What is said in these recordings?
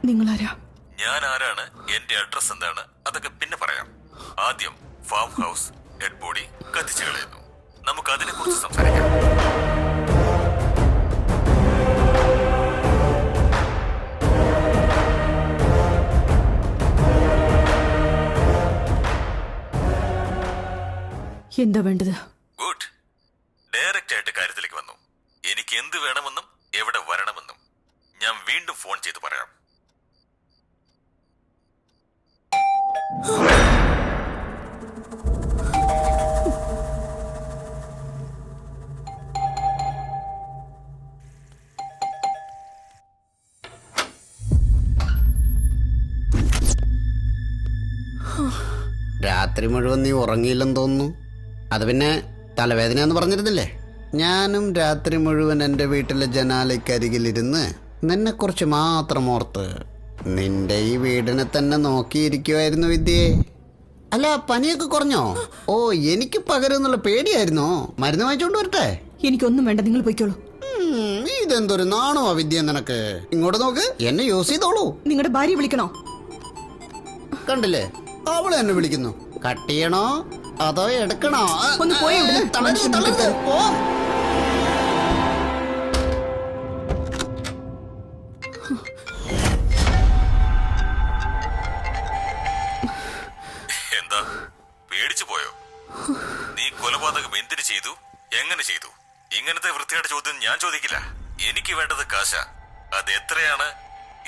നിങ്ങളാരാ? ഞാൻ ആരാണ്, എന്റെ അഡ്രസ് എന്താണ്, അതൊക്കെ പിന്നെ പറയാം. ആദ്യം ഫാം ഹൗസ് ഡെഡ് ബോഡി കത്തിച്ചു കളയുന്നു. നമുക്ക് അതിനെ കുറിച്ച് സംസാരിക്കാം. എന്താ വേണ്ടത്? ഗുഡ്. ഡയറക്റ്റ് ആയിട്ട് കാര്യത്തിലേക്ക് വന്നു. എനിക്ക് എന്ത് വേണമെന്നും എവിടെ വരണമെന്നും ഞാൻ വീണ്ടും ഫോൺ ചെയ്ത് പറയാം. രാത്രി മുഴുവൻ നീ ഉറങ്ങിയില്ലെന്ന് തോന്നുന്നു. അത് പിന്നെ തലവേദന എന്ന് പറഞ്ഞിരുന്നില്ലേ? ഞാനും രാത്രി മുഴുവൻ എൻ്റെ വീട്ടിലെ ജനാലയ്ക്കരികിലിരുന്ന് നിന്നെക്കുറിച്ച് മാത്രം ഓർത്ത് നിന്റെ ഈ വീടിനെ തന്നെ നോക്കിയിരിക്കുമായിരുന്നു വിദ്യേ. അല്ല, പനിയൊക്കെ കുറഞ്ഞോ? ഓ, എനിക്ക് പകരുന്നുള്ള പേടിയായിരുന്നോ? മരുന്ന് വാങ്ങിച്ചോണ്ട് വരട്ടെ? എനിക്കൊന്നും വേണ്ട, നിങ്ങൾ പോയിക്കോളൂ. ഇതെന്തൊരു നാണോ വിദ്യ നിനക്ക്? ഇങ്ങോട്ട് നോക്ക്, എന്നെ യൂസ് ചെയ്തോളൂ. നിങ്ങളുടെ ഭാര്യ വിളിക്കണോ? കണ്ടില്ലേ, അവളെ എന്നെ വിളിക്കുന്നു. കട്ട് ചെയ്യണോ അതോ എടുക്കണോ? ഒന്ന് പോയി ഇവിടുന്ന്. എന്താ, പേടിച്ചു പോയോ? നീ കൊലപാതകം എന്തിനു ചെയ്തു, എങ്ങനെ ചെയ്തു? ഇങ്ങനത്തെ വൃത്തിയുടെ ചോദ്യം ഞാൻ ചോദിക്കില്ല. എനിക്ക് വേണ്ടത് കാശ. അത് എത്രയാണ്,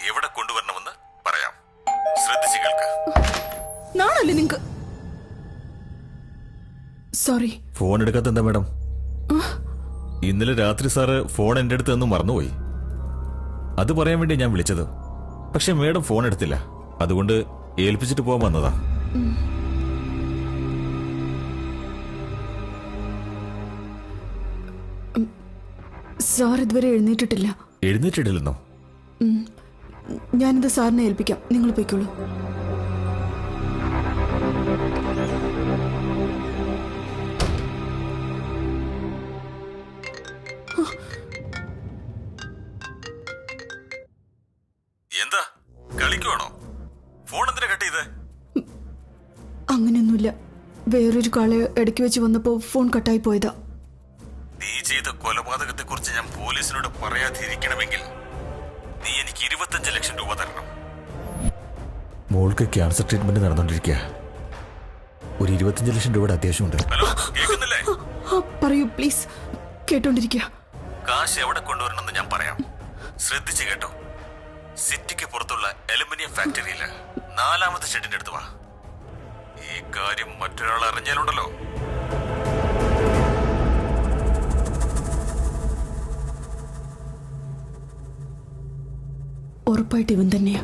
എവിടെ കൊണ്ടുവരണമെന്ന് പറയാം. ശ്രദ്ധിച്ചു കേൾക്ക്. നാണല്ലേ നിങ്ങക്ക്? സോറി. ഫോൺ എടുക്കാത്ത എന്താ മാഡം? ഇന്നലെ രാത്രി സാറ് ഫോൺ എന്റെ അടുത്ത് നിന്ന് മറന്നുപോയി. അത് പറയാൻ വേണ്ടി ഞാൻ വിളിച്ചത്. പക്ഷെ മാഡം ഫോൺ എടുത്തില്ല. അതുകൊണ്ട് ഏൽപ്പിച്ചിട്ട് പോകാൻ വന്നതാ. സാർ ഇതുവരെ എഴുന്നേറ്റിട്ടില്ല. എഴുന്നേറ്റിട്ടില്ലെന്നോ? ഞാനിത് സാറിനെ ഏൽപ്പിക്കാം, നിങ്ങൾ പോയിക്കോളൂ. എന്താ, കളിക്കുവാണോ? ഫോൺ എന്തിനാ കട്ട് ചെയ്തേ? അങ്ങനെയൊന്നുമില്ല, വേറൊരു കാളെ ഇടയ്ക്ക് വെച്ച് വന്നപ്പോ ഫോൺ കട്ടായി പോയതാ. നീ ചെയ്ത കൊലപാതകത്തെ കുറിച്ച് ഞാൻ പോലീസിനോട് പറയാതിരിക്കണമെങ്കിൽ നീ എനിക്ക് 25 ലക്ഷം രൂപ തരണം. മോൾക്ക് ക്യാൻസർ ട്രീറ്റ്മെന്റ് നടന്നുകൊണ്ടിരിക്കുക. ഒരു 25 ലക്ഷം രൂപയുടെ അത്യാവശ്യമുണ്ട്. ഹലോ, കേൾക്കുന്നില്ലേ? പറയൂ പ്ലീസ്, കേട്ടോണ്ടിരിക്കുക. കാശ് എവിടെ കൊണ്ടുവരണമെന്ന് ഞാൻ പറയാം. ശ്രദ്ധിച്ചു കേട്ടോ. സിറ്റിക്ക് പുറത്തുള്ള അലുമിനിയം ഫാക്ടറിയില് 4ാമത്തെ ഷെഡിന്റെ അടുത്ത് വാ. ഈ കാര്യം മറ്റൊരാൾ അറിഞ്ഞാലുണ്ടല്ലോ. ഉറപ്പായിട്ട് ഇവൻ തന്നെയാ.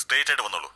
സ്ട്രെയിറ്റ് ആയിട്ട് വന്നോളൂ.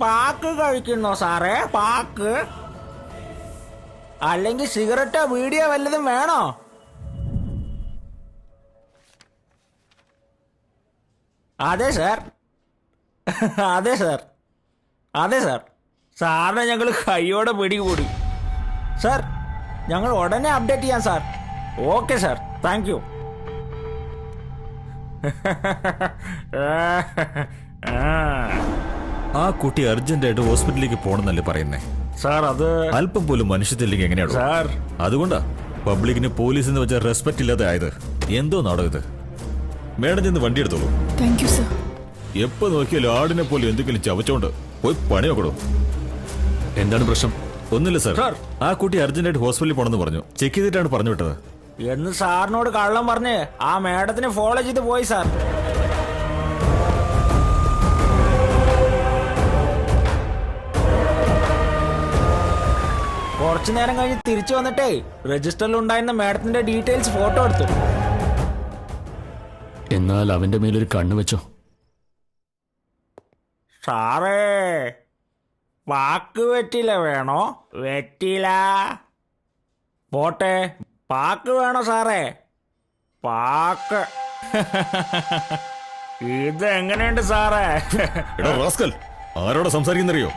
പാക്ക് കഴിക്കുന്നോ സാറേ? പാക്ക് അല്ലെങ്കിൽ സിഗരറ്റോ വീഡിയോ വല്ലതും വേണോ? അതെ സാർ, അതെ സാർ, അതെ സാർ. സാറിനെ ഞങ്ങൾ കൈയോടെ പിടികൂടി സാർ. ഞങ്ങൾ ഉടനെ അപ്ഡേറ്റ് ചെയ്യാം sir. Okay sir, thank you. ആ കുട്ടി അർജന്റായിട്ട് ഹോസ്പിറ്റലിലേക്ക് പോണെന്നല്ലേ പറയുന്നേ സാർ അത് അല്പം പോലും മനുഷ്യത്തിലേക്ക് എങ്ങനെയാണോ സാർ. അതുകൊണ്ടാ പബ്ലിക്കിന് പോലീസിന് വെച്ച റെസ്പെക്ട് ഇല്ലാതെ ആയത്. എന്തോ നാടോ ഇത്. മേഡം ചെന്ന് വണ്ടി എടുത്തോളൂ. Thank you sir. എപ്പോ നോക്കിയാലും ആടിനെ പോലെ എന്തെങ്കിലും ചവച്ചോണ്ട് പോയി പണി നോക്കണോ. എന്താണ് പ്രശ്നം? ഒന്നുമില്ല സാർ. സാർ. ആ കുട്ടി അർജന്റായിട്ട് ഹോസ്പിറ്റലിൽ പോണെന്ന് പറഞ്ഞു. ചെക്ക് ചെയ്തിട്ടാണ് പറഞ്ഞു വിട്ടത്. എന്ന് സാറിനോട് കള്ളം പറഞ്ഞ് ആ മേഡത്തിനെ ഫോളോ ചെയ്ത് പോയി സാർ. കുറച്ചു നേരം കഴിഞ്ഞ് തിരിച്ചു വന്നിട്ടേ രജിസ്റ്ററിൽ ഉണ്ടായിരുന്ന മേഡത്തിന്റെ ഡീറ്റെയിൽസ് ഫോട്ടോ എടുത്തു. എന്നാൽ അവന്റെ മേലൊരു കണ്ണ് വെച്ചോ. സാറേ, പാക്ക് വെറ്റില വേണോ? വെറ്റില പോട്ടെ, പാക്ക് വേണോ സാറേ? പാക്ക്. ഇതെങ്ങനെയുണ്ട് സാറേ? എടാ റാസ്കൽ, ആരോടാ സംസാരിക്കുന്നറിയോ?